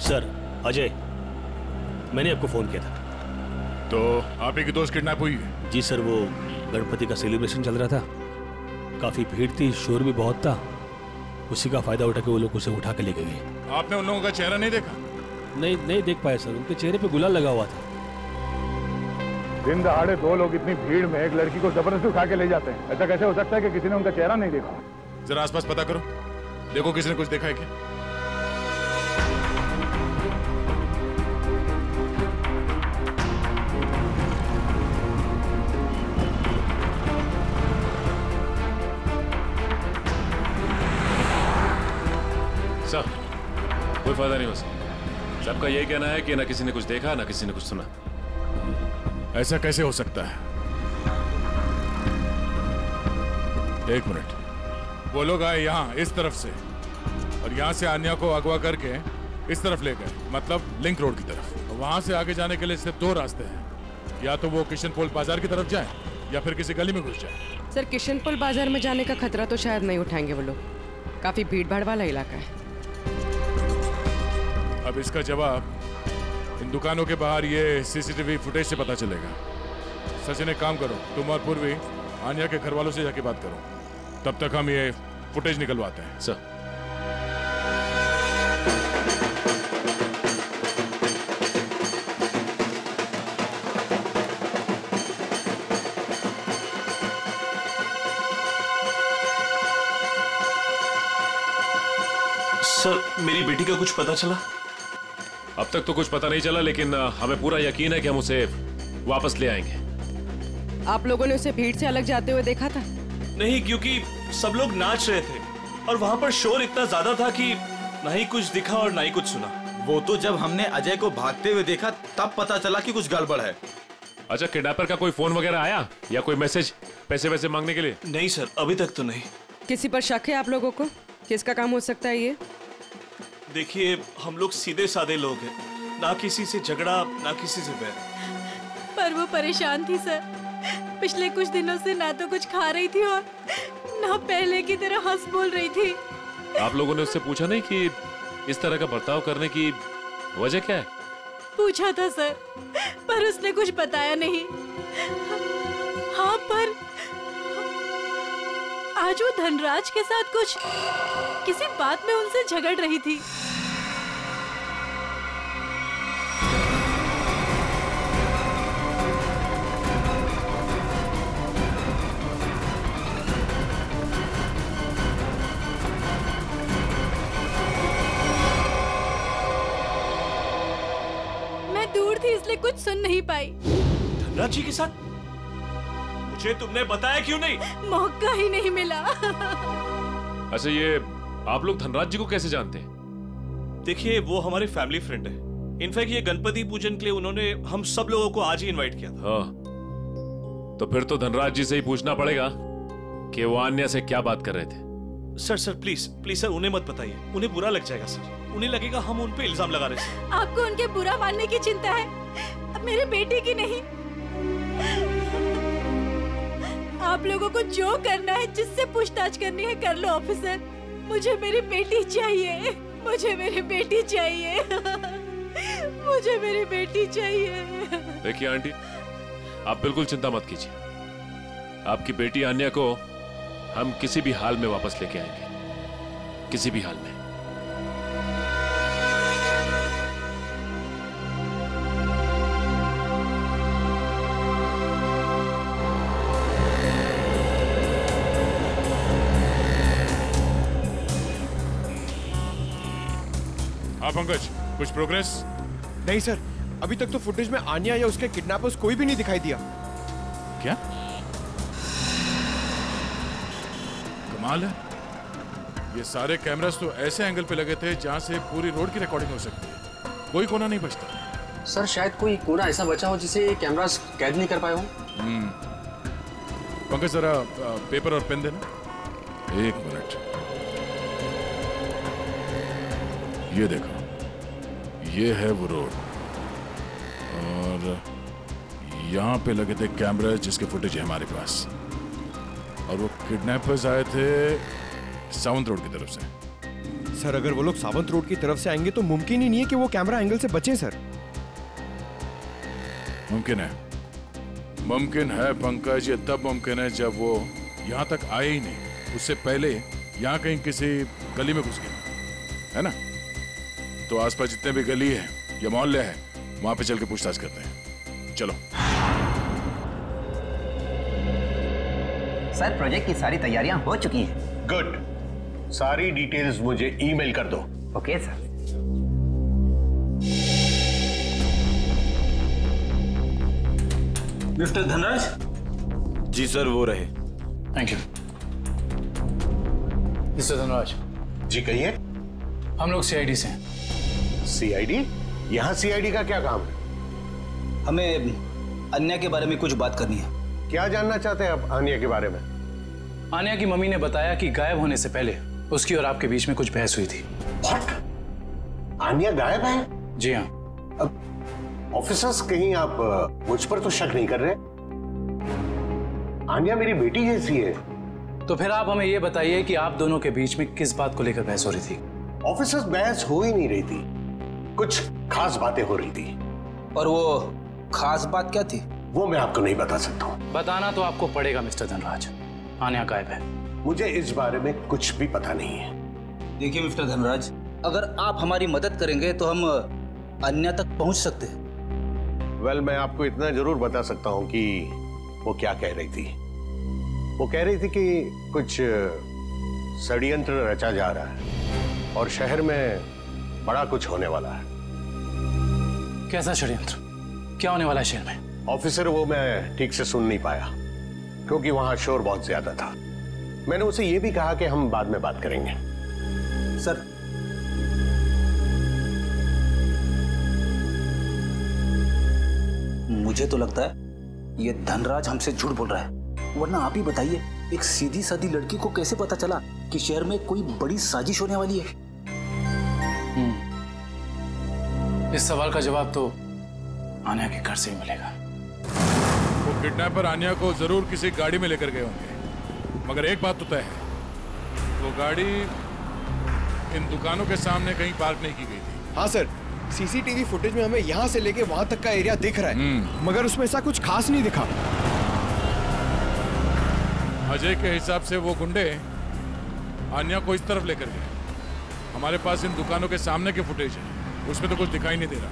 Sir Ajay, मैंने आपको phone किया था। तो आप ही की दोस्त किडनैप हुई है? जी सर, वो गणपति का सेलिब्रेशन चल रहा था, काफी भीड़ थी, शोर भी बहुत था, उसी का फायदा उठा के वो लोग उसे उठा के लेके गए। आपने उन लोगों का चेहरा नहीं देखा? नहीं देख पाया सर, उनके चेहरे पे गुलाल लगा हुआ था। दिन दहाड़े दो लोग इतनी भीड़ में एक लड़की को जबरदस्ती उठा के ले जाते हैं, ऐसा कैसे हो सकता है कि किसी ने उनका चेहरा नहीं देखा? जरा आसपास पता करो, देखो किसी ने कुछ देखा है क्या? सर, कोई फायदा नहीं हो सकता। सबका यही कहना है कि ना किसी ने कुछ देखा ना किसी ने कुछ सुना। ऐसा कैसे हो सकता है? एक मिनट, वो लोग आए यहाँ इस तरफ से और यहाँ से आन्या को अगवा करके इस तरफ ले गए, मतलब लिंक रोड की तरफ। वहां से आगे जाने के लिए सिर्फ दो रास्ते हैं, या तो वो किशनपोल बाजार की तरफ जाए या फिर किसी गली में घुस जाए। सर, किशनपोल बाजार में जाने का खतरा तो शायद नहीं उठाएंगे वो लोग, काफी भीड़ भाड़ वाला इलाका है। अब इसका जवाब इन दुकानों के बाहर ये सीसीटीवी फुटेज से पता चलेगा। सचिन, एक काम करो, तुम और पूर्वी आन्या के घर वालों से जाके बात करो, तब तक हम ये फुटेज निकलवाते हैं। सर, सर, मेरी बेटी का कुछ पता चला? अब तक तो कुछ पता नहीं चला, लेकिन हमें पूरा यकीन है कि हम उसे वापस ले आएंगे। आप लोगों ने उसे भीड़ से अलग जाते हुए देखा था? नहीं, क्योंकि सब लोग नाच रहे थे और वहाँ पर शोर इतना ज्यादा था कि ना ही कुछ दिखा और ना ही कुछ सुना। वो तो जब हमने अजय को भागते हुए देखा तब पता चला कि कुछ गड़बड़ है। अच्छा, किडनैपर का कोई फोन वगैरह आया या कोई मैसेज पैसे वैसे मांगने के लिए? नहीं सर, अभी तक तो नहीं। किसी पर शक है आप लोगों को? किसका काम हो सकता है ये? देखिए, हम लोग सीधे साधे लोग हैं, ना किसी से झगड़ा ना किसी से बैर। पर वो परेशान थी सर, पिछले कुछ दिनों से ना तो कुछ खा रही थी और ना पहले की तरह हंस बोल रही थी। आप लोगों ने उससे पूछा नहीं कि इस तरह का बर्ताव करने की वजह क्या है? पूछा था सर, पर उसने कुछ बताया नहीं। हाँ, पर आज वो धनराज के साथ कुछ किसी बात में उनसे झगड़ रही थी। मैं दूर थी इसलिए कुछ सुन नहीं पाई। धनराज जी के साथ? मुझे तुमने बताया क्यों नहीं? मौका ही नहीं मिला। अच्छा, ये आप लोग धनराज जी को कैसे जानते हैं? देखिए, वो हमारे फैमिली फ्रेंड है। इनफैक्ट ये गणपति पूजन के लिए उन्होंने हम सब लोगों को आज ही इनवाइट किया था। हाँ, तो फिर तो धनराज जी से ही पूछना पड़ेगा कि वो आन्या से क्या बात कर रहे थे। सर प्लीज प्लीज सर, उन्हें मत बताइए, उन्हें बुरा लग जाएगा सर। उन्हें लगेगा हम उन पे इल्जाम लगा रहे हैं। आपको उनके बुरा मानने की चिंता है, अब मेरे बेटे की नहीं। आप लोगों को जो करना है, जिससे पूछताछ करनी है कर लो ऑफिसर। मुझे मेरी बेटी चाहिए, मुझे मेरी बेटी चाहिए, मुझे मेरी बेटी चाहिए। देखिए आंटी, आप बिल्कुल चिंता मत कीजिए, आपकी बेटी आन्या को हम किसी भी हाल में वापस लेके आएंगे, किसी भी हाल में। पंकज, कुछ प्रोग्रेस? नहीं सर, अभी तक तो फुटेज में आन्या या उसके किडनैपर्स कोई भी नहीं दिखाई दिया। क्या कमाल है, ये सारे कैमरास तो ऐसे एंगल पे लगे थे जहां से पूरी रोड की रिकॉर्डिंग हो सकती है, कोई कोना नहीं बचता। सर, शायद कोई कोना ऐसा बचा हो जिसे कैमरास कैद नहीं कर पाए हो। पंकज, जरा पेपर और पेन देना। एक मिनट, ये देखो, ये है वो रोड और यहाँ पे लगे थे कैमरा जिसके फुटेज है हमारे पास, और वो किडनैपर्स आए थे साउंड रोड की तरफ से। सर अगर वो लोग सावंत रोड की तरफ से आएंगे तो मुमकिन ही नहीं है कि वो कैमरा एंगल से बचें सर। मुमकिन है पंकज, ये तब मुमकिन है जब वो यहाँ तक आए ही नहीं, उससे पहले यहाँ कहीं किसी गली में घुस गए, है ना? तो आसपास जितने भी गली है या मोहल्ले हैं वहां पे चल के पूछताछ करते हैं। चलो। सर प्रोजेक्ट की सारी तैयारियां हो चुकी हैं। गुड, सारी डिटेल्स मुझे ईमेल कर दो। Okay sir. मिस्टर धनराज? जी सर, वो रहे। Thank you. मिस्टर धनराज। जी कहिए। हम लोग सीआईडी से हैं। सीआईडी? यहाँ सीआईडी का क्या काम है? हमें अन्या के बारे में कुछ बात करनी है। क्या जानना चाहते हैं आप अन्या के बारे में? अन्या की मम्मी ने बताया कि गायब होने से पहले उसकी और आपके बीच में कुछ बहस हुई थी। What? अन्या गायब है? जी हाँ। ऑफिसर्स, कहीं आप मुझ पर तो शक नहीं कर रहे? अन्या मेरी बेटी जैसी है। तो फिर आप हमें ये बताइए कि आप दोनों के बीच में किस बात को लेकर बहस हो रही थी? ऑफिसर्स, बहस हो ही नहीं रही थी, कुछ खास बातें हो रही थी। और वो खास बात क्या थी? वो मैं आपको नहीं बता सकता हूँ। बताना तो आपको पड़ेगा मिस्टर धनराज। अन्या गायब है। मुझे इस बारे में कुछ भी पता नहीं है। देखिए मिस्टर धनराज, अगर आप हमारी मदद करेंगे तो हम अन्या तक पहुंच सकते हैं। वेल, मैं आपको इतना जरूर बता सकता हूँ कि वो क्या कह रही थी। वो कह रही थी कि कुछ षड्यंत्र रचा जा रहा है और शहर में बड़ा कुछ होने वाला है। कैसा षड्यंत्र? क्या होने वाला है शहर में? ऑफिसर, वो मैं ठीक से सुन नहीं पाया क्योंकि वहां शोर बहुत ज्यादा था। मैंने उसे ये भी कहा कि हम बाद में बात करेंगे। सर, मुझे तो लगता है ये धनराज हमसे झूठ बोल रहा है। वरना आप ही बताइए, एक सीधी सादी लड़की को कैसे पता चला कि शहर में कोई बड़ी साजिश होने वाली है? इस सवाल का जवाब तो अन्या के घर से ही मिलेगा। वो किडनैपर अन्या को जरूर किसी गाड़ी में लेकर गए होंगे, मगर एक बात तो तय है, वो गाड़ी इन दुकानों के सामने कहीं पार्क नहीं की गई थी। हाँ सर, सीसीटीवी फुटेज में हमें यहाँ से लेके वहां तक का एरिया दिख रहा है, मगर उसमें ऐसा कुछ खास नहीं दिखा। अजय के हिसाब से वो गुंडे अन्या को इस तरफ लेकर गए। हमारे पास इन दुकानों के सामने के फुटेज है, उसमें तो कुछ दिखाई नहीं दे रहा।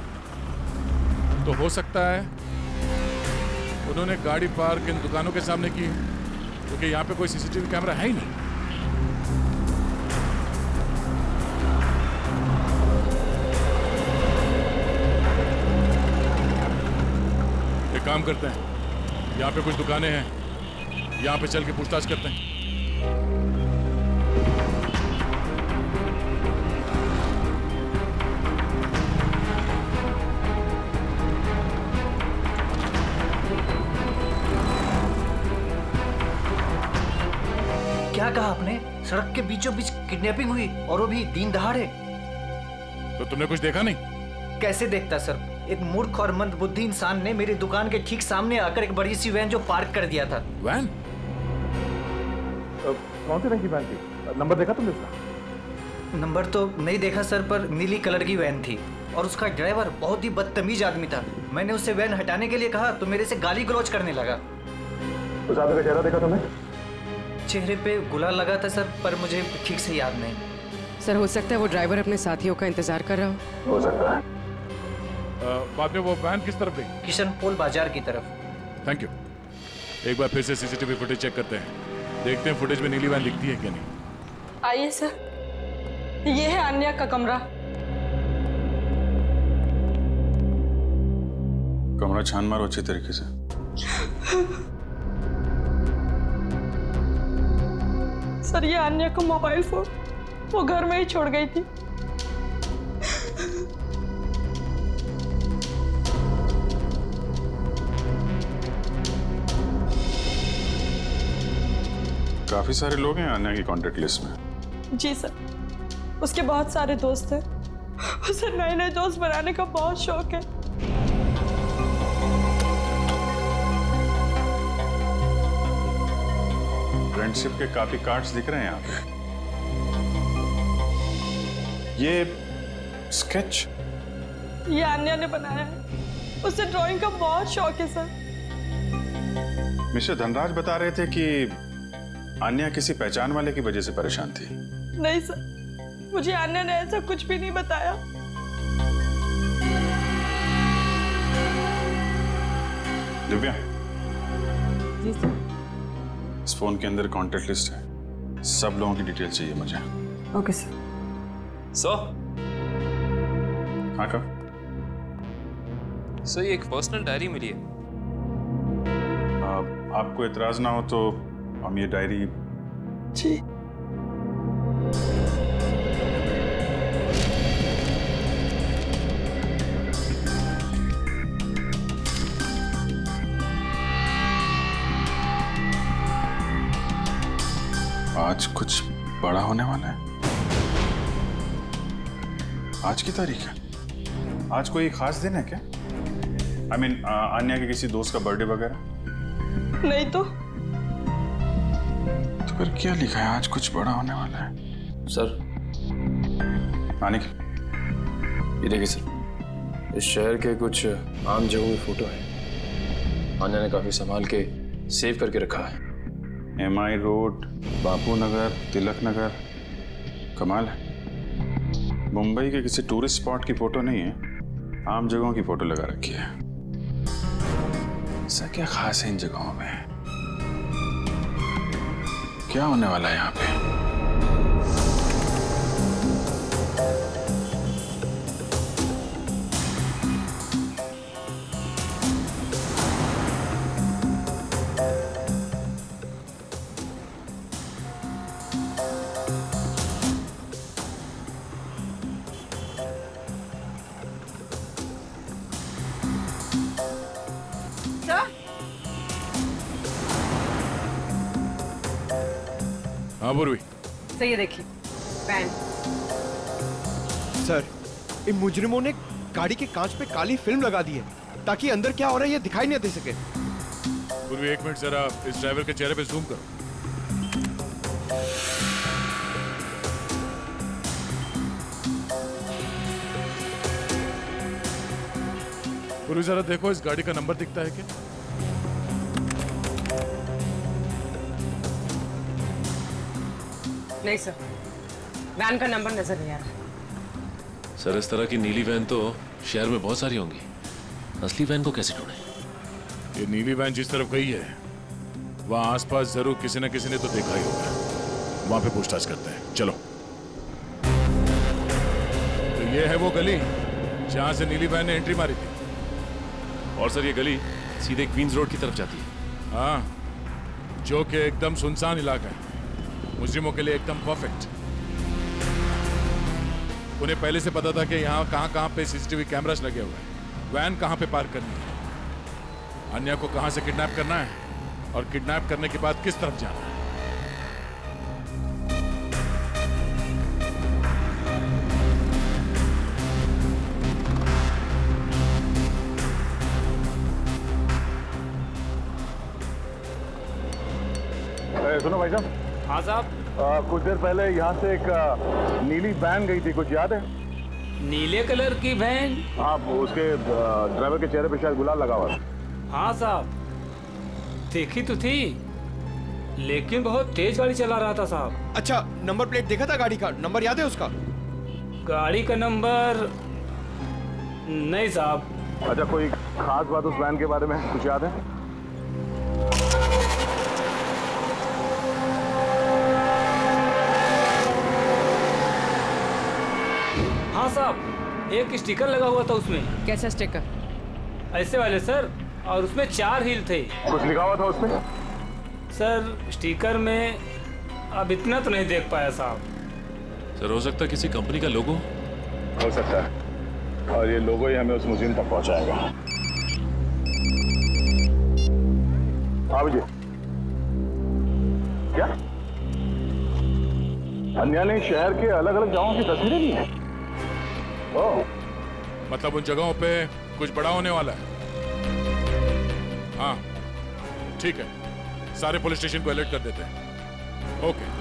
तो हो सकता है उन्होंने गाड़ी पार्क इन दुकानों के सामने की, क्योंकि यहाँ पे कोई सीसीटीवी कैमरा है ही नहीं। एक काम करते हैं, यहाँ पे कुछ दुकानें हैं, यहाँ पे चल के पूछताछ करते हैं। क्या कहा आपने? सड़क के बीचों बीच किडनैपिंग हुई और वो भी दिन दहाड़े? तो तुमने कुछ देखा नहीं? कैसे देखता सर, एक मूर्ख और मंदबुद्धि इंसान ने मेरी दुकान के ठीक सामने आकर एक बड़ी सी वैन जो पार्क कर दिया था। वैन? कौन सी रंग की वैन थी? नंबर देखा तुमने उसका? नंबर तो नहीं देखा सर, पर नीली कलर की वैन थी और उसका ड्राइवर बहुत ही बदतमीज आदमी था। मैंने उससे वैन हटाने के लिए कहा तो मेरे से गाली गलौज करने लगा। उस आदमी का चेहरा देखा तुमने? चेहरे पे गुलाल लगा था सर, पर मुझे ठीक से याद नहीं। सर, हो सकता है वो ड्राइवर अपने साथियों का इंतजार कर रहा हो सकता है। बाद में वो वैन किस तरफ गई? किशन पोल बाजार की तरफ। Thank you. एक बार फिर से सीसीटीवी फुटेज चेक करते हैं, देखते हैं फुटेज में नीली वैन दिखती है क्या नहीं। आइए सर, ये है अन्या का कमरा। कमरा छान मारो अच्छे तरीके से। सर, ये अन्या का मोबाइल फोन वो घर में ही छोड़ गई थी। काफी सारे लोग हैं अन्या की कॉन्टेक्ट लिस्ट में। जी सर, उसके बहुत सारे दोस्त हैं। उसे नए नए दोस्त बनाने का बहुत शौक है। फ्रेंडशिप के काफी कार्ड्स दिख रहे हैं यहाँ पे। ये स्केच ये अन्या ने बनाया है। उसे ड्राइंग का बहुत शौक है सर। मिस्टर धनराज बता रहे थे कि अन्या किसी पहचान वाले की वजह से परेशान थी। नहीं सर, मुझे अन्या ने ऐसा कुछ भी नहीं बताया। दिव्या, जी सर। इस फोन के अंदर कॉन्टेक्ट लिस्ट है, सब लोगों की डिटेल चाहिए मुझे। Okay sir. हाँ का सर, ये एक पर्सनल डायरी मिली है। आपको इतराज ना हो तो हम ये डायरी जी। आज कुछ बड़ा होने वाला है। आज की तारीख है। आज कोई खास दिन है क्या? I mean, अन्या के किसी दोस्त का बर्थडे वगैरह? नहीं तो फिर क्या लिखा है? आज कुछ बड़ा होने वाला है। सर, आने की ये देखिए सर, इस शहर के कुछ आम जगहों की फोटो है। अन्या ने काफी संभाल के सेव करके रखा है। MI रोड, बापू नगर, तिलक नगर, कमाल है। मुंबई के किसी टूरिस्ट स्पॉट की फोटो नहीं है, आम जगहों की फोटो लगा रखी है। ऐसा क्या खास है इन जगहों में? क्या होने वाला है यहाँ पे? हाँ पूर्वी। सर ये देखिए वैन। सर, इन मुजरिमों ने गाड़ी के कांच पे काली फिल्म लगा दी है ताकि अंदर क्या हो रहा है ये दिखाई नहीं दे सके। पूर्वी एक मिनट जरा इस ड्राइवर के चेहरे पे जूम करो। पूर्वी जरा देखो इस गाड़ी का नंबर दिखता है क्या? नहीं सर, वैन का नंबर नजर नहीं आ रहा। सर, इस तरह की नीली वैन तो शहर में बहुत सारी होंगी, असली वैन को कैसे ढूंढें? ये नीली वैन जिस तरफ गई है वहां आसपास जरूर किसी न किसी ने तो देखा ही होगा। वहां पे पूछताछ करते हैं, चलो। तो ये है वो गली जहां से नीली वैन ने एंट्री मारी थी। और सर, ये गली सीधे क्वींस रोड की तरफ जाती है। हाँ, जो कि एकदम सुनसान इलाका है, मुजरिमों के लिए एकदम परफेक्ट। उन्हें पहले से पता था कि यहाँ कहाँ पे सीसीटीवी कैमरास लगे हुए हैं, वैन कहाँ पे पार्क करनी है, अन्या को कहाँ से किडनैप करना है और किडनैप करने के बाद किस तरफ जाना है। सुनो भाई साहब। हाँ साहब। कुछ देर पहले यहाँ से एक नीली वैन गई थी, कुछ याद है? नीले कलर की वैन? हाँ, उसके ड्राइवर के चेहरे पे शायद गुलाल लगा हुआ था। हाँ साहब, देखी तो थी, लेकिन बहुत तेज गाड़ी चला रहा था साहब। अच्छा, नंबर प्लेट देखा था गाड़ी का? नंबर याद है उसका? गाड़ी का नंबर नहीं साहब। अच्छा, कोई खास बात उस वैन के बारे में कुछ याद है? हाँ साहब, एक स्टिकर लगा हुआ था उसमें। कैसा स्टिकर? ऐसे वाले सर, और उसमें 4 हील थे। कुछ लिखा हुआ था उसमें? सर, स्टिकर में अब इतना तो नहीं देख पाया साहब। सर, हो सकता है किसी कंपनी का लोगो हो सकता है, और ये लोगो ही हमें उस मुजिम तक पहुंचाएगा। हाँ जी, क्या अन्या ने शहर के अलग अलग जगहों की तस्वीरें ली हैं? ओह, मतलब उन जगहों पे कुछ बड़ा होने वाला है। हाँ ठीक है, सारे पुलिस स्टेशन को अलर्ट कर देते हैं। ओके।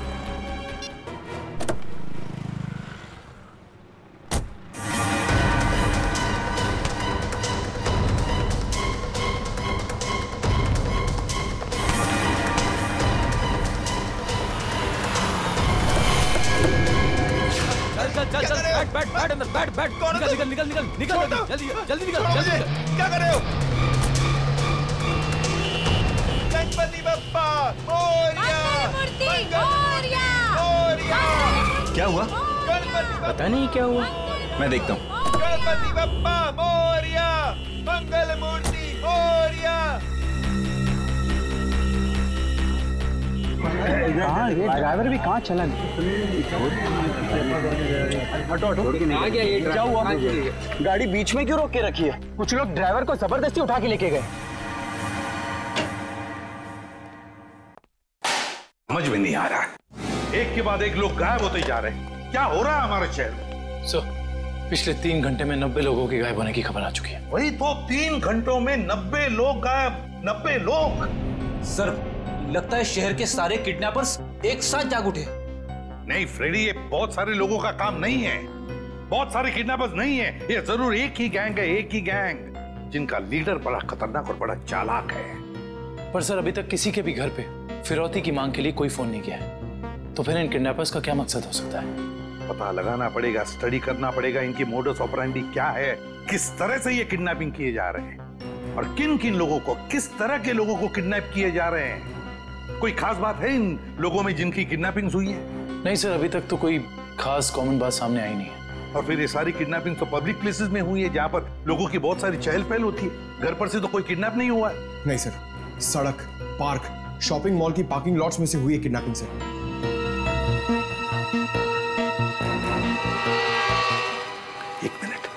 बैठ। कौन निकल निकल निकल निकल निकल जल्दी जल्दी निकल जल्दी। क्या कर रहे हो? गणपति बप्पा मोरया। क्या हुआ? पता नहीं क्या हुआ। मैं देखता हूँ। गणपति बप्पा मोरया, मंगल मूर्ति मोरया। हाँ, ये ड्राइवर भी कहाँ चला गया? हटो हटो। आ गया ये। क्या हुआ? गाड़ी बीच में क्यों रोक के रखी है? कुछ लोग ड्राइवर को जबरदस्ती उठा के लेके गए। समझ में नहीं आ रहा, एक के बाद एक लोग गायब होते जा रहे हैं। क्या हो रहा है हमारे शहर में? सर, पिछले 3 घंटे में 90 लोगों की गायब होने की खबर आ चुकी है। वही तो, 3 घंटों में 90 लोग गायब। 90 लोग। सर, लगता है शहर के सारे किडनैपर्स एक साथ जाग उठे। नहीं फ्रेडी, ये बहुत सारे लोगों का काम नहीं है। बहुत सारे किडनैपर्स नहीं है, ये जरूर एक ही गैंग है, एक ही गैंग, जिनका लीडर बड़ा खतरनाक और बड़ा चालाक है। पर सर, अभी तक किसी के भी घर पे फिरौती की मांग के लिए कोई फोन नहीं किया है। तो फिर इन किडनैपर्स का क्या मकसद हो सकता है? पता लगाना पड़ेगा, स्टडी करना पड़ेगा, इनकी मोडस ऑपरेंडी क्या है, किस तरह से ये किडनैपिंग किए जा रहे हैं और किन किन लोगों को, किस तरह के लोगों को किडनैप किए जा रहे हैं। कोई खास बात है इन लोगों में जिनकी किडनैपिंग हुई है? नहीं सर, अभी तक तो कोई खास कॉमन बात सामने आई नहीं है। और फिर ये सारी किडनैपिंग तो पब्लिक प्लेसेस में हुई है, जहां पर लोगों की बहुत सारी चहल पहल होती है। घर पर से तो कोई किडनैप नहीं हुआ है। नहीं सर, सड़क, पार्क, शॉपिंग मॉल की पार्किंग लॉट्स में से हुई है किडनैपिंग सर। एक मिनट,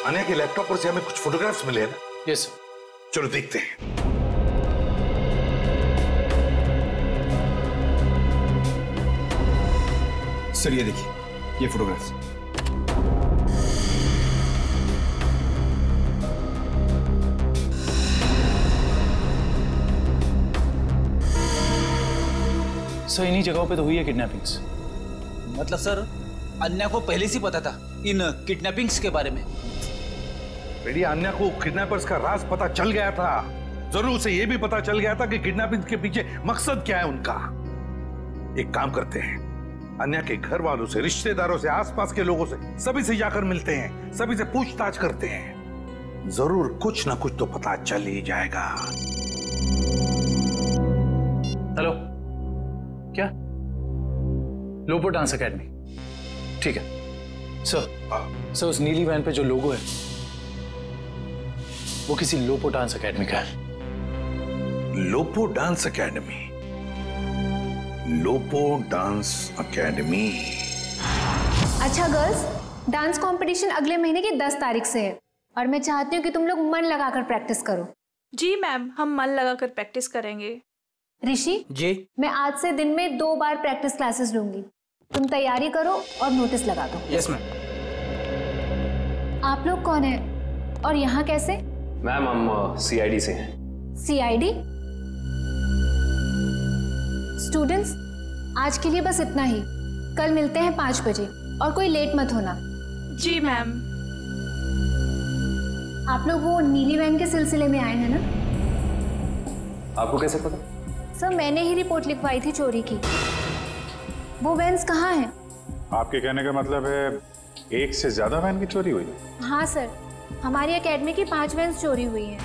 अनया के लैपटॉप पर से हमें कुछ फोटोग्राफ्स मिले ना? यस। चलो देखते हैं। सर ये देखिए, ये फोटोग्राफ्स। सर, इन्हीं जगहों पे तो हुई है किडनैपिंग्स। मतलब सर, अन्या को पहले से पता था इन किडनैपिंग्स के बारे में? बेटी, अन्या को किडनैपर्स का राज पता चल गया था। जरूर से ये भी पता चल गया था कि किडनैपिंग के पीछे मकसद क्या है उनका। एक काम करते हैं, अन्या के घर वालों से, रिश्तेदारों से, आसपास के लोगों से, सभी से जाकर मिलते हैं, सभी से पूछताछ करते हैं। जरूर कुछ ना कुछ तो पता चल ही जाएगा। हेलो, क्या? लोपो डांस एकेडमी, ठीक है सर। सर, उस नीली वैन पे जो लोगो है वो किसी लोपो डांस एकेडमी का है। लोपो डांस एकेडमी? लोपो डांस एकेडमी। अच्छा गर्ल्स, डांस कंपटीशन अगले महीने की 10 तारीख से है और मैं चाहती हूँ कि तुम लोग मन लगाकर प्रैक्टिस करो। जी मैम, हम मन लगाकर प्रैक्टिस करेंगे। ऋषि जी, मैं आज से दिन में 2 बार प्रैक्टिस क्लासेस लूंगी। तुम तैयारी करो और नोटिस लगा दो। Yes ma'am. आप लोग कौन है और यहाँ कैसे? मैम, हम CID से हैं। CID? स्टूडेंट्स, आज के लिए बस इतना ही। कल मिलते हैं 5 बजे और कोई लेट मत होना। जी मैम। आप लोग वो नीली वैन के सिलसिले में आए हैं ना? आपको कैसे पता? सर, मैंने ही रिपोर्ट लिखवाई थी चोरी की। वो वैन्स कहाँ हैं? आपके कहने का मतलब है एक से ज्यादा वैन की चोरी हुई? हाँ सर, हमारी एकेडमी की 5 वैन्स चोरी हुई हैं।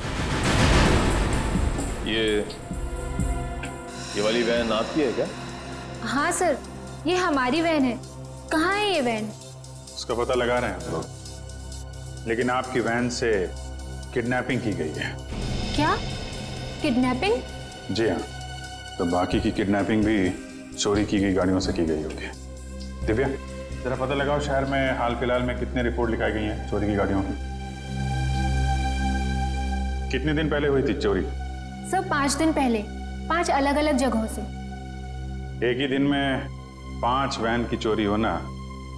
ये वाली वैन आपकी है क्या? हाँ सर, ये हमारी वैन है। कहाँ है ये वैन? उसका पता लगा रहे हैं हम लोग, लेकिन आपकी वैन से किडनैपिंग की गई है। क्या? किडनैपिंग? जी हाँ, तो बाकी की किडनैपिंग भी चोरी की गई गाड़ियों से की गई होगी। दिव्या, जरा पता लगाओ शहर में हाल फिलहाल में कितने रिपोर्ट लिखाई गई हैं चोरी की गाड़ियों की। कितने दिन पहले हुई थी चोरी? सर, 5 दिन पहले, 5 अलग अलग जगहों से। एक ही दिन में 5 वैन की चोरी होना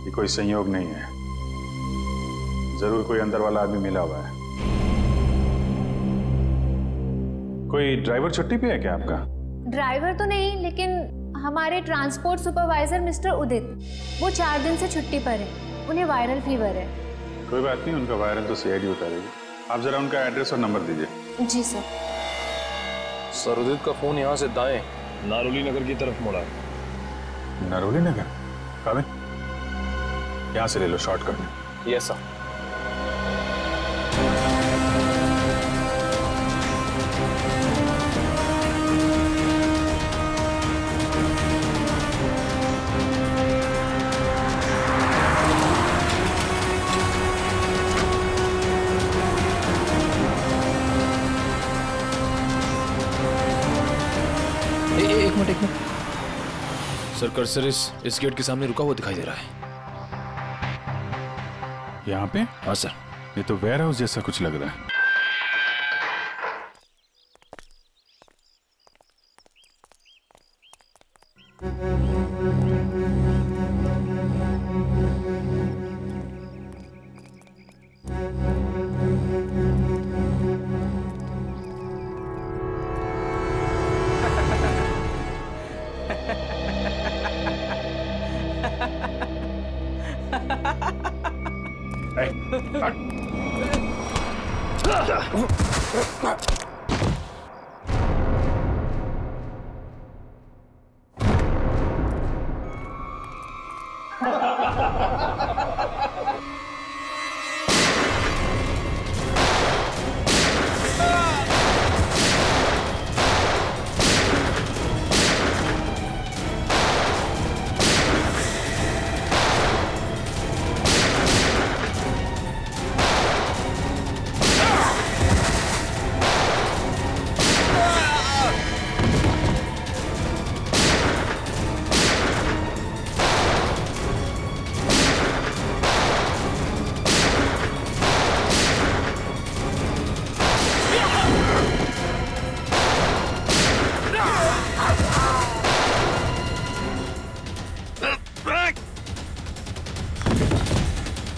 ये कोई संयोग नहीं है। जरूर कोई अंदर वाला आदमी मिला हुआ है। कोई ड्राइवर छुट्टी पे है क्या आपका? ड्राइवर तो नहीं, लेकिन हमारे ट्रांसपोर्ट सुपरवाइजर मिस्टर उदित, वो 4 दिन से छुट्टी पर है। उन्हें वायरल फीवर है। कोई बात नहीं, उनका वायरल तो CID उतारेगी। आप जरा उनका एड्रेस और नंबर दीजिए। जी सर। सर, उदित का फोन यहाँ से दाएं नारोली नगर की तरफ मुड़ा है। नारोली नगर? काबिल? यहाँ से ले लो शॉर्टकट। Yes sir. एक मिनट सर, कर्सर इस गेट के सामने रुका हुआ दिखाई दे रहा है। यहाँ पे? हाँ सर। ये तो वेयर हाउस जैसा कुछ लग रहा है।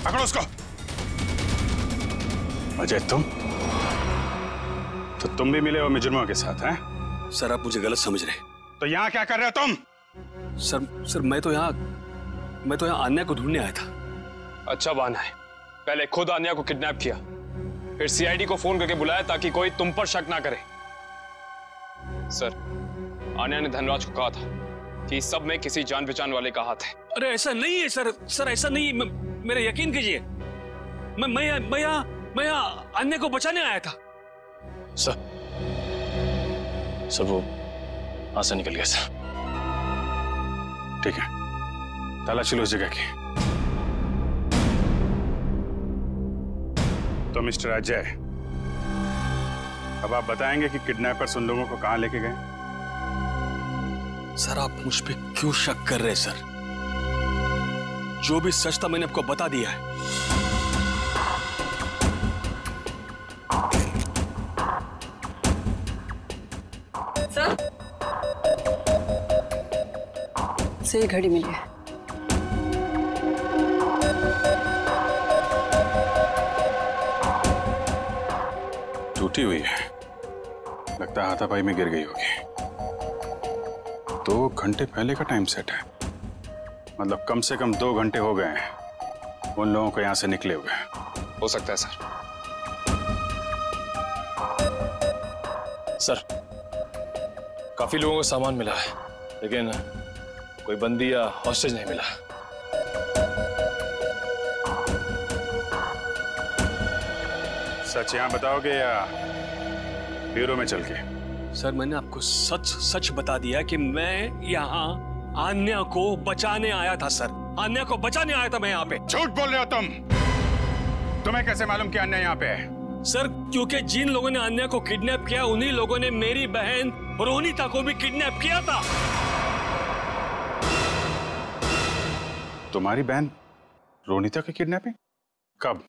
पकड़ो उसको। अजय तुम भी मिले हो मुजरिमों के साथ हैं? सर आप मुझे गलत समझ रहे। तो यहाँ क्या कर रहे हो तुम? सर मैं तो यहाँ आन्या को ढूंढने आया था। अच्छा बहाना है, पहले खुद आन्या को किडनैप किया, फिर सीआईडी को फोन करके बुलाया ताकि कोई तुम पर शक ना करे। सर आन्या ने धनराज को कहा था कि इस सब में किसी जान पहचान वाले का हाथ है। अरे ऐसा नहीं है सर ऐसा नहीं, मेरा यकीन कीजिए। मैं यहाँ अन्य को बचाने आया था। सर वो हाथ से निकल गया सर। ठीक है, तलाशी लो उस जगह की। तो मिस्टर अजय, अब आप बताएंगे कि किडनैपर्स उन लोगों को कहां लेके गए? सर आप मुझ पे क्यों शक कर रहे हैं सर? जो भी सच था मैंने आपको बता दिया है। सर से ये घड़ी मिली है। टूटी हुई है, लगता है हाथापाई में गिर गई होगी। 2 घंटे पहले का टाइम सेट है, मतलब कम से कम 2 घंटे हो गए हैं उन लोगों को यहां से निकले हुए। हो सकता है सर काफी लोगों को सामान मिला है, लेकिन कोई बंदी या हॉस्टेज नहीं मिला। सच यहां बताओगे या ब्यूरो में चल के? सर मैंने आपको सच बता दिया कि मैं यहाँ आन्या को बचाने आया था सर। आन्या को बचाने आया था मैं यहाँ पे। झूठ बोल रहे हो तुम। तुम्हें कैसे मालूम कि आन्या यहाँ पे है? सर क्योंकि जिन लोगों ने आन्या को किडनैप किया उन्हीं लोगों ने मेरी बहन रोनिता को भी किडनैप किया था। तुम्हारी बहन रोनिता की किडनैपिंग कब?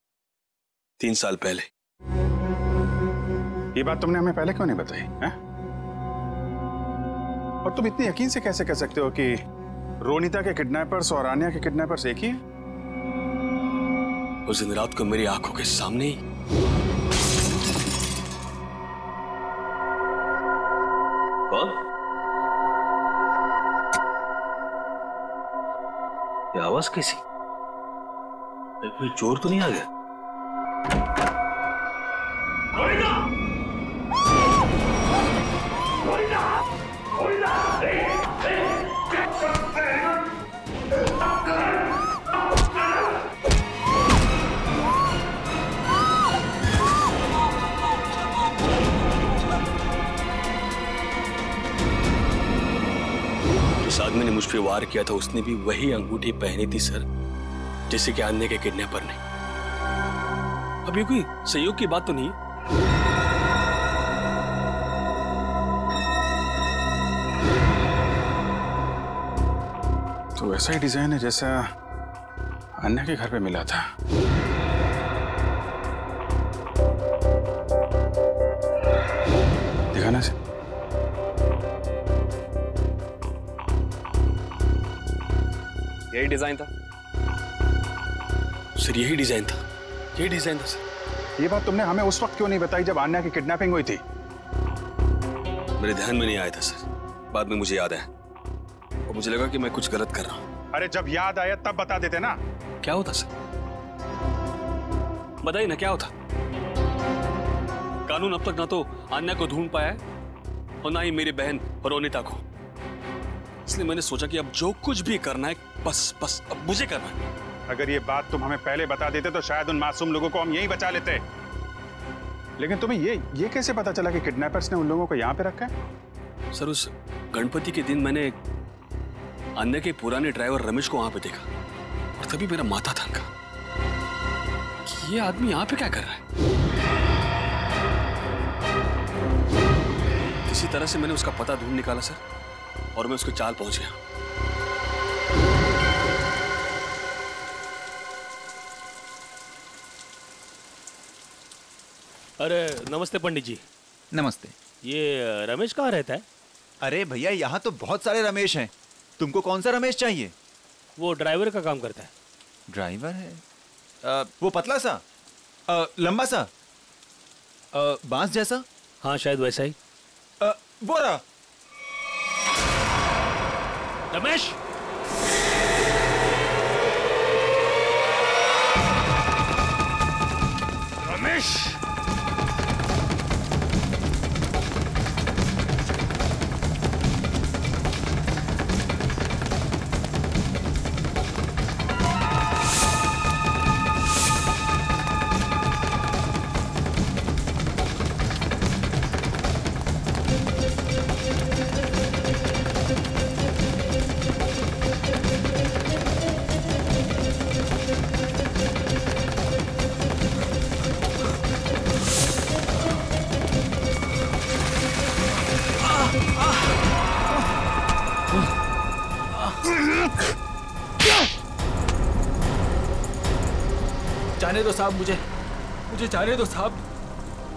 3 साल पहले। ये बात तुमने हमें पहले क्यों नहीं बताई है? और तुम इतनी यकीन से कैसे कह सकते हो कि रोनिता के किडनैपर्स और आन्या के किडनैपर्स एक ही हैं? उस दिन रात को मेरी आंखों के सामने ही कौन? ये आवाज कैसी? कोई चोर तो नहीं आ गया? मुझ पे वार किया था उसने भी वही अंगूठी पहनी थी सर, जैसे कि आन्या के किडनैपर ने। अब ये कोई संयोग की बात तो नहीं? तो वैसा ही डिजाइन है जैसा अन्या के घर पे मिला था। दिखाना से। यही डिजाइन था सर, यही डिजाइन था, यही डिजाइन था सर। ये बात तुमने हमें उस वक्त क्यों नहीं बताई जब आन्या की किडनैपिंग हुई थी? मेरे ध्यान में नहीं आया था सर, बाद में मुझे याद आया और मुझे लगा कि मैं कुछ गलत कर रहा हूँ। अरे जब याद आया तब बता देते ना। क्या होता सर, बताइए ना क्या होता। कानून अब तक ना तो आन्या को ढूंढ पाया है और ना ही मेरी बहन रोनिता को, इसलिए मैंने सोचा कि अब जो कुछ भी करना है बस अब मुझे करना है। अगर ये बात तुम हमें पहले बता देते तो शायद उन मासूम लोगों को हम यहीं बचा लेते। लेकिन तुम्हें ये कैसे पता चला कि किडनैपर्स ने उन लोगों को यहाँ पे रखा है? सर, उस गणपति के दिन मैंने अन्य के पुराने ड्राइवर रमेश को वहां पे देखा और तभी मेरा माथा थनका कि ये आदमी यहाँ पे क्या कर रहा है। किसी तरह से मैंने उसका पता ढूंढ निकाला सर और मैं उसके चाल पहुंच गया। अरे नमस्ते पंडित जी। नमस्ते। ये रमेश कहाँ रहता है? अरे भैया यहाँ तो बहुत सारे रमेश हैं, तुमको कौन सा रमेश चाहिए? वो ड्राइवर का काम करता है। ड्राइवर है? वो पतला सा, लंबा सा, बांस जैसा? हाँ शायद वैसा ही। वो रहा। रमेश, रमेश, जाने दो साहब, मुझे जाने दो साहब।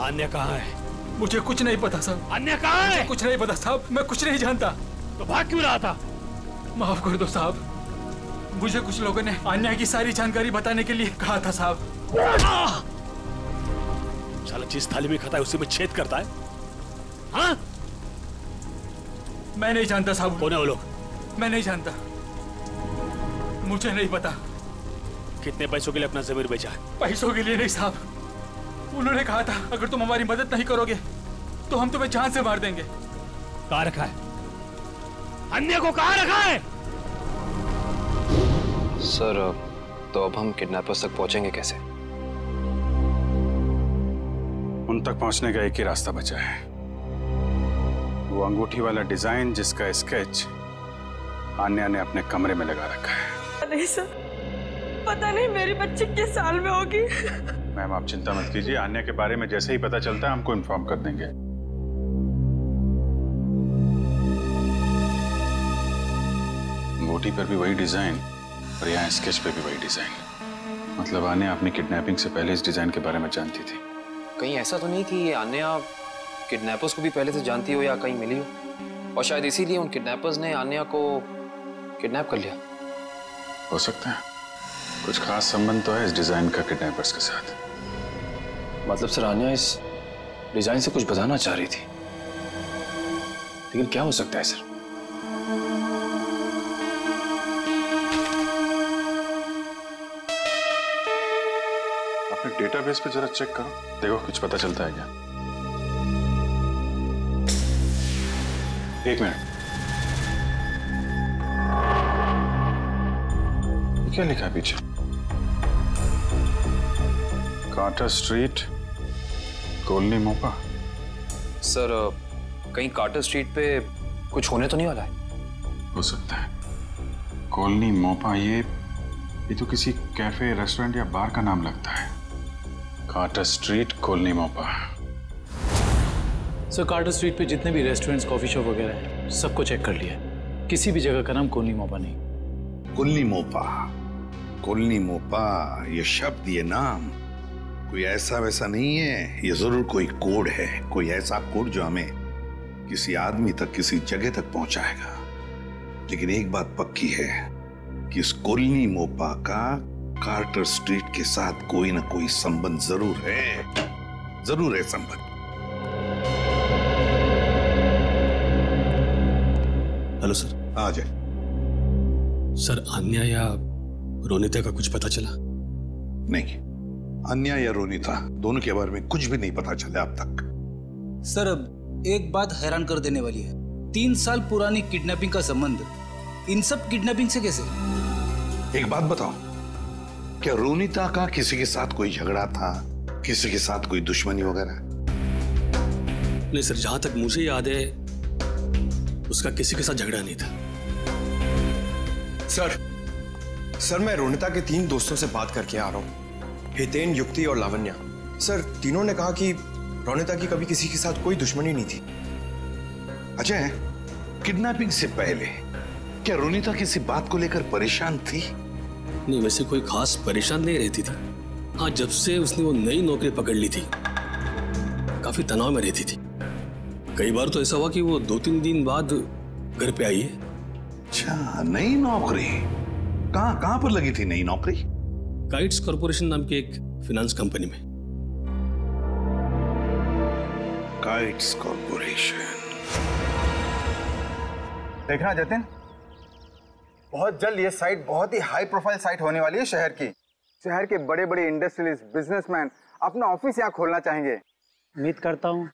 अन्य कहाँ है? मुझे कुछ नहीं पता साहब। अन्य कहाँ है? कुछ नहीं पता साहब, मैं कुछ नहीं जानता। तो भाग क्यों रहा था? माफ कर दो साहब, मुझे कुछ लोगों ने अन्य की सारी जानकारी बताने के लिए कहा था साहब। साला जिस थाली में खाता है उसी में छेद करता है। हाँ? मैं नहीं जानता साहब। कौन है वो लोग? मैं नहीं जानता, मुझे नहीं पता। कितने पैसों के लिए अपना जमीर बेचा? पैसों के लिए नहीं साहब, उन्होंने कहा था अगर तुम हमारी मदद नहीं करोगे तो हम तुम्हें जान से मार देंगे। कहाँ रखा है? अन्य को कहाँ रखा है? सर, तो अब हम किडनैपर्स तक पहुंचेंगे कैसे? उन तक पहुंचने का एक ही रास्ता बचा है, वो अंगूठी वाला डिजाइन जिसका स्केच आन्या ने अपने कमरे में लगा रखा है। नहीं सर, पता नहीं मेरी बच्ची किस साल में होगी। मैम आप चिंता मत कीजिए, आन्या के बारे में जैसे ही पता चलता है हमको इन्फॉर्म कर देंगे। अंगूठी पर भी वही डिजाइन और यहाँ स्केच पे भी वही डिजाइन। मतलब आन्या अपनी किडनैपिंग से पहले इस डिजाइन के बारे में जानती थी। कहीं ऐसा तो नहीं कि आन्या किडनैपर्स को भी पहले से जानती हो या कहीं मिली हो और शायद इसीलिए उन किडनैपर्स ने आन्या को किडनैप कर लिया? हो सकता है, कुछ खास संबंध तो है इस डिजाइन का किडनैपर्स के साथ। मतलब सर आन्या इस डिजाइन से कुछ बताना चाह रही थी, लेकिन क्या हो सकता है सर? अपने डेटाबेस पे जरा चेक करो, देखो कुछ पता चलता है क्या। एक मिनट, क्या लिखा है पीछे? कार्टर स्ट्रीट, कॉलोनी मोपा। सर, कहीं कार्टर स्ट्रीट पे कुछ होने तो नहीं वाला है? हो सकता है। कॉलोनी मोपा, ये तो किसी कैफे, रेस्टोरेंट या बार का नाम लगता है। कार्टर स्ट्रीट, कॉलोनी मोपा। सर कार्टर स्ट्रीट पे जितने भी रेस्टोरेंट्स, कॉफी शॉप वगैरह हैं, सबको चेक कर लिया। किसी भी जगह का नाम कॉलोनी मोपा नहीं। कॉलोनी मोपा, कॉलोनी मोपा, ये शब्द, ये नाम कोई ऐसा वैसा नहीं है। ये जरूर कोई कोड है, कोई ऐसा कोड जो हमें किसी आदमी तक, किसी जगह तक पहुंचाएगा। लेकिन एक बात पक्की है कि इस कॉलोनी मोपा का कार्टर स्ट्रीट के साथ कोई ना कोई संबंध जरूर है संबंध। Hello sir. आ जाए। सर, आन्या या रोनिता का कुछ पता चला? नहीं, अन्या या रोनिता दोनों के बारे में कुछ भी नहीं पता चला अब तक। सर, अब एक बात हैरान कर देने वाली है। 3 साल पुरानी किडनैपिंग का संबंध इन सब किडनैपिंग से कैसे? एक बात बताओ, क्या रोनिता का किसी के साथ कोई झगड़ा था, किसी के साथ कोई दुश्मनी वगैरह? नहीं सर, जहां तक मुझे याद है उसका किसी के साथ झगड़ा नहीं था। सर मैं रोनिता के 3 दोस्तों से बात करके आ रहा हूँ, हितेन, युक्ति और लावण्या। सर, तीनों ने कहा कि रोनिता की कभी किसी के साथ कोई दुश्मनी नहीं थी। अजय, किडनैपिंग से पहले क्या रोनिता किसी बात को लेकर परेशान थी? नहीं, वैसे कोई खास परेशान नहीं रहती थी। हाँ, जब से उसने वो नई नौकरी पकड़ ली थी काफी तनाव में रहती थी। कई बार तो ऐसा हुआ कि वो 2-3 दिन बाद घर पे आई है। अच्छा, नई नौकरी? कहाँ पर लगी थी नई नौकरी? काइट्स कॉर्पोरेशन नाम की एक फाइनेंस कंपनी में। Kites corporation. देखना जतिन, बहुत जल्द ये साइट बहुत ही हाई प्रोफाइल साइट होने वाली है शहर की। शहर के बड़े बड़े इंडस्ट्रियलिस्ट, बिजनेसमैन अपना ऑफिस यहाँ खोलना चाहेंगे। उम्मीद करता हूँ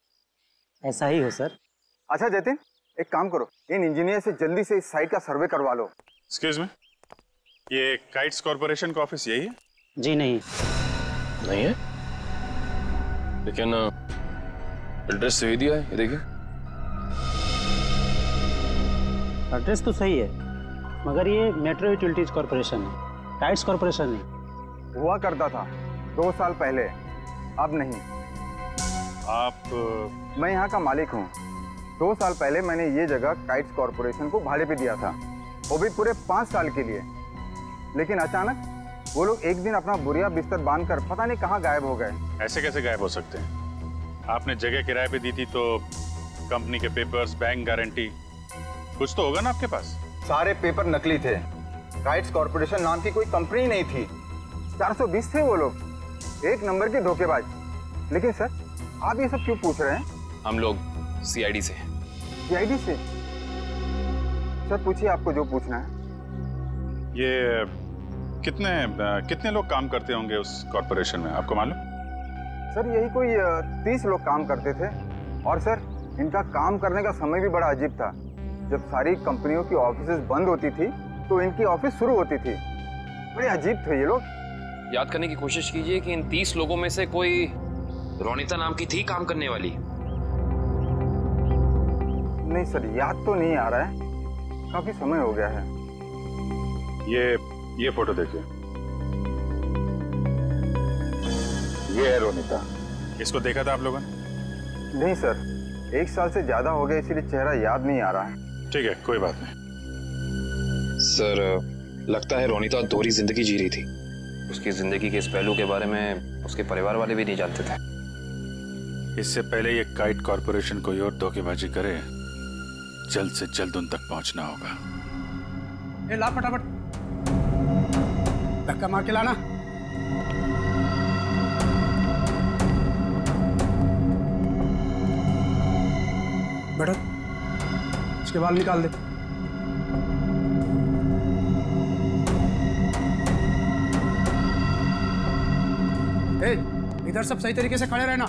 ऐसा ही हो सर। अच्छा जतिन, एक काम करो, इन इंजीनियर से जल्दी से इस साइट का सर्वे करवा लो। एक्सक्यूज मी, ये काइट्स कॉर्पोरेशन का ऑफिस यही है? जी नहीं है, लेकिन एड्रेस सही दिया है। ये देखिए, एड्रेस तो सही है, मगर ये मेट्रो यूटिलिटीज कॉर्पोरेशन है, काइट्स कॉर्पोरेशन नहीं। हुआ करता था 2 साल पहले, अब नहीं। आप? मैं यहाँ का मालिक हूँ। 2 साल पहले मैंने ये जगह काइट्स कॉर्पोरेशन को भाड़े पे दिया था, वो भी पूरे 5 साल के लिए। लेकिन अचानक वो लोग एक दिन अपना बोरिया बिस्तर बांधकर पता नहीं कहाँ गायब हो गए। ऐसे कैसे गायब हो सकते हैं? आपने जगह किराए पे दी थी तो कंपनी के पेपर्स, बैंक गारंटी, कुछ तो होगा ना आपके पास? सारे पेपर नकली थे। काइट्स कॉर्पोरेशन नाम की कोई कंपनी नहीं थी। 420 थे वो लोग, 1 नंबर के धोखेबाज। लेकिन सर, आप ये सब क्यों पूछ रहे हैं? हम लोग सीआईडी से। सीआईडी से? सर पूछिए आपको जो पूछना है। ये कितने लोग काम करते होंगे उस कॉर्पोरेशन में, आपको मालूम? सर यही कोई 30 लोग काम करते थे। और सर, इनका काम करने का समय भी बड़ा अजीब था। जब सारी कंपनियों की ऑफिसेज बंद होती थी तो इनकी ऑफिस शुरू होती थी। बड़े अजीब थे ये लोग। याद करने की कोशिश कीजिए कि इन 30 लोगों में से कोई रोनिता नाम की थी काम करने वाली? नहीं सर, याद तो नहीं आ रहा है, काफी समय हो गया है। ये फोटो देखिए, ये है रोनिता। इसको देखा था आप लोगों ने? नहीं सर, 1 साल से ज्यादा हो गया, इसीलिए चेहरा याद नहीं आ रहा है। ठीक है, कोई बात नहीं। सर, लगता है रोनिता दोहरी जिंदगी जी रही थी। उसकी जिंदगी के इस पहलू के बारे में उसके परिवार वाले भी नहीं जानते थे। इससे पहले ये काइट कॉर्पोरेशन कोई और धोखेबाजी करे, जल्द से जल्द उन तक पहुंचना होगा। ला फटाफट, धक्का मार के लाना। बैठो, इसके बाल निकाल दे। इधर सब सही तरीके से खड़े रहना।